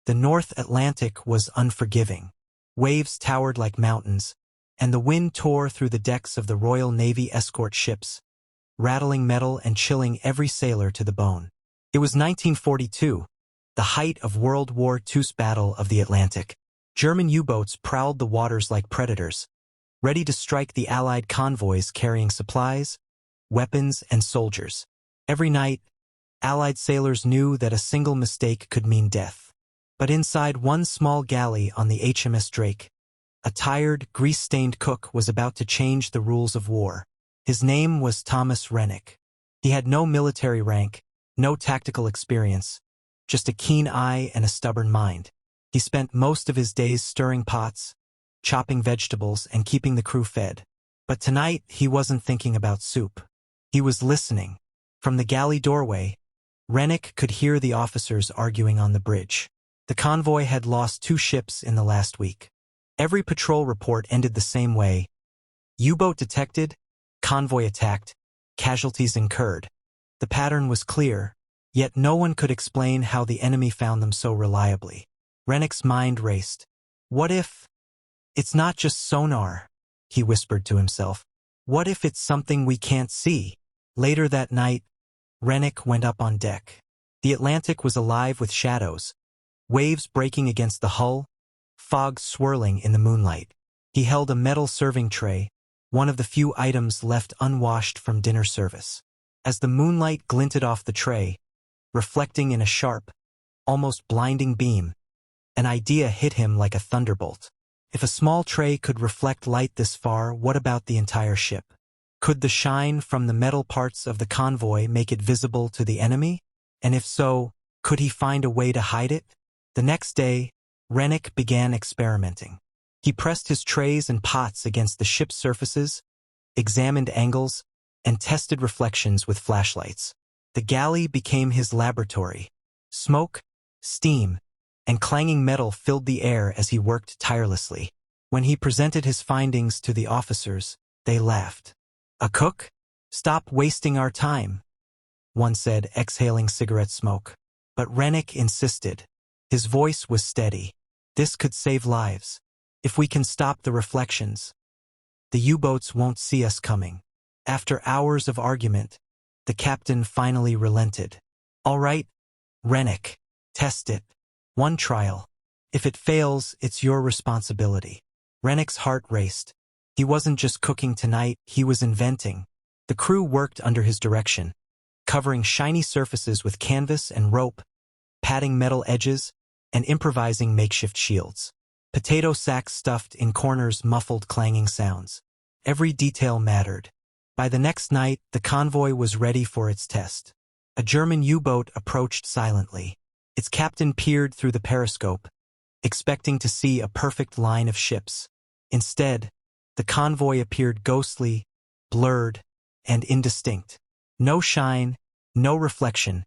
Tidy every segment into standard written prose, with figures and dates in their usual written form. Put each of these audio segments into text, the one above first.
The North Atlantic was unforgiving. Waves towered like mountains, and the wind tore through the decks of the Royal Navy escort ships, rattling metal and chilling every sailor to the bone. It was 1942, the height of World War II's Battle of the Atlantic. German U-boats prowled the waters like predators, ready to strike the Allied convoys carrying supplies, weapons, and soldiers. Every night, Allied sailors knew that a single mistake could mean death. But inside one small galley on the HMS Drake, a tired, grease-stained cook was about to change the rules of war. His name was Thomas Rennick. He had no military rank, no tactical experience, just a keen eye and a stubborn mind. He spent most of his days stirring pots, chopping vegetables, and keeping the crew fed. But tonight, he wasn't thinking about soup. He was listening. From the galley doorway, Rennick could hear the officers arguing on the bridge. The convoy had lost 2 ships in the last week. Every patrol report ended the same way. U-boat detected, convoy attacked, casualties incurred. The pattern was clear, yet no one could explain how the enemy found them so reliably. Rennick's mind raced. What if it's not just sonar? He whispered to himself. What if it's something we can't see? Later that night, Rennick went up on deck. The Atlantic was alive with shadows. Waves breaking against the hull, fog swirling in the moonlight. He held a metal serving tray, one of the few items left unwashed from dinner service. As the moonlight glinted off the tray, reflecting in a sharp, almost blinding beam, an idea hit him like a thunderbolt. If a small tray could reflect light this far, what about the entire ship? Could the shine from the metal parts of the convoy make it visible to the enemy? And if so, could he find a way to hide it? The next day, Rennick began experimenting. He pressed his trays and pots against the ship's surfaces, examined angles, and tested reflections with flashlights. The galley became his laboratory. Smoke, steam, and clanging metal filled the air as he worked tirelessly. When he presented his findings to the officers, they laughed. "A cook? Stop wasting our time," one said, exhaling cigarette smoke. But Rennick insisted. His voice was steady. "This could save lives. If we can stop the reflections, the U-boats won't see us coming." After hours of argument, the captain finally relented. "All right, Rennick, test it. One trial. If it fails, it's your responsibility." Rennick's heart raced. He wasn't just cooking tonight, he was inventing. The crew worked under his direction, covering shiny surfaces with canvas and rope, padding metal edges, and improvising makeshift shields. Potato sacks stuffed in corners muffled clanging sounds. Every detail mattered. By the next night, the convoy was ready for its test. A German U-boat approached silently. Its captain peered through the periscope, expecting to see a perfect line of ships. Instead, the convoy appeared ghostly, blurred, and indistinct. No shine, no reflection,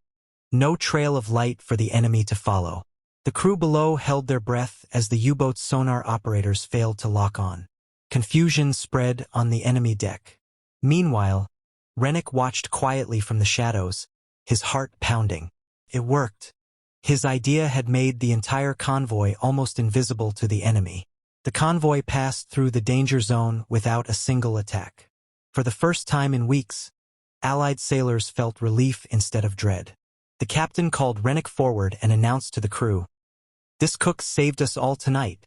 no trail of light for the enemy to follow. The crew below held their breath as the U-boat's sonar operators failed to lock on. Confusion spread on the enemy deck. Meanwhile, Rennick watched quietly from the shadows, his heart pounding. It worked. His idea had made the entire convoy almost invisible to the enemy. The convoy passed through the danger zone without a single attack. For the first time in weeks, Allied sailors felt relief instead of dread. The captain called Rennick forward and announced to the crew, "This cook saved us all tonight."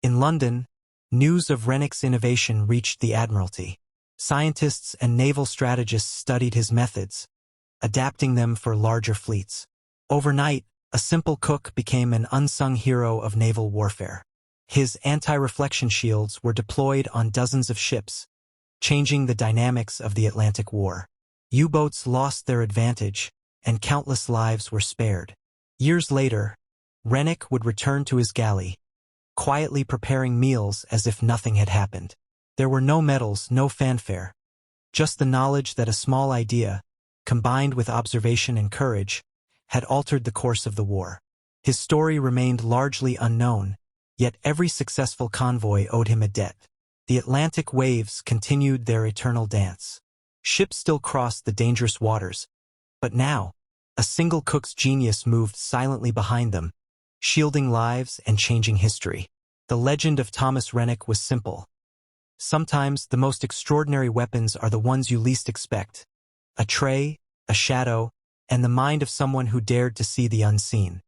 In London, news of Rennick's innovation reached the Admiralty. Scientists and naval strategists studied his methods, adapting them for larger fleets. Overnight, a simple cook became an unsung hero of naval warfare. His anti-reflection shields were deployed on dozens of ships, changing the dynamics of the Atlantic War. U-boats lost their advantage, and countless lives were spared. Years later, Rennick would return to his galley, quietly preparing meals as if nothing had happened. There were no medals, no fanfare, just the knowledge that a small idea, combined with observation and courage, had altered the course of the war. His story remained largely unknown, yet every successful convoy owed him a debt. The Atlantic waves continued their eternal dance. Ships still crossed the dangerous waters, but now, a single cook's genius moved silently behind them, shielding lives and changing history. The legend of Thomas Rennick was simple. Sometimes the most extraordinary weapons are the ones you least expect. A tray, a shadow, and the mind of someone who dared to see the unseen.